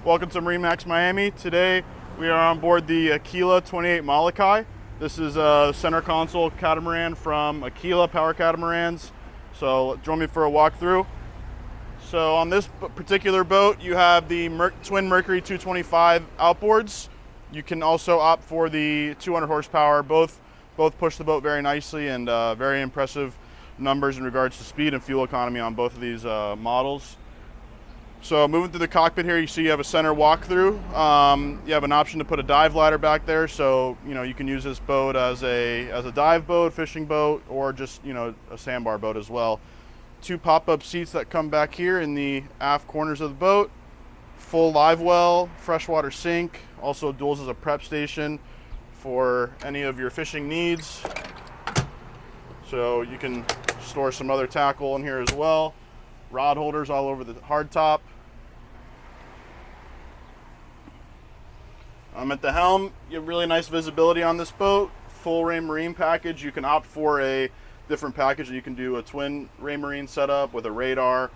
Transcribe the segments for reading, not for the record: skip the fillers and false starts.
Welcome to MarineMax Miami. Today we are on board the Aquila 28 Molokai. This is a center console catamaran from Aquila Power Catamarans. So join me for a walkthrough. So on this particular boat, you have the twin Mercury 225 outboards. You can also opt for the 200 horsepower. Both push the boat very nicely, and very impressive numbers in regards to speed and fuel economy on both of these models. So moving through the cockpit here, you see you have a center walkthrough. You have an option to put a dive ladder back there, so you can use this boat as a dive boat, fishing boat, or just a sandbar boat as well. Two pop-up seats that come back here in the aft corners of the boat. Full live well, freshwater sink, also duals as a prep station for any of your fishing needs. So you can store some other tackle in here as well. Rod holders all over the hardtop. At the helm, you have really nice visibility on this boat. Full Raymarine package. You can opt for a different package. You can do a twin Raymarine setup with a radar.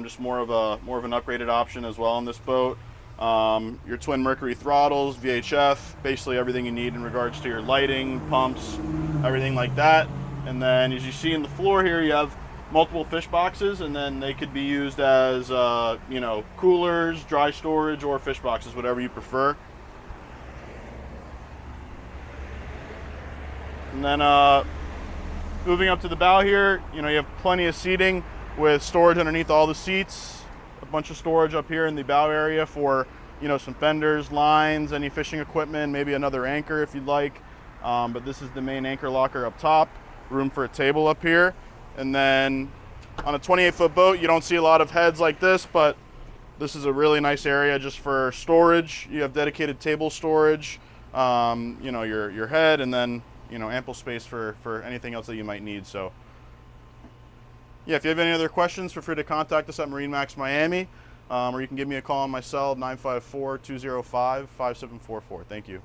Just more of an upgraded option as well on this boat. Your twin Mercury throttles, VHF, basically everything you need in regards to your lighting, pumps, everything like that. And then as you see in the floor here, you have multiple fish boxes, and then they could be used as coolers, dry storage, or fish boxes, whatever you prefer. And then moving up to the bow here, you have plenty of seating with storage underneath all the seats. A bunch of storage up here in the bow area for some fenders, lines, any fishing equipment, maybe another anchor if you'd like. But this is the main anchor locker up top. Room for a table up here. And then on a 28-foot boat, you don't see a lot of heads like this, but this is a really nice area just for storage. You have dedicated table storage, your head, and then ample space for anything else that you might need. So yeah, if you have any other questions, feel free to contact us at MarineMax Miami, or you can give me a call on my cell, 954-205-5744. Thank you.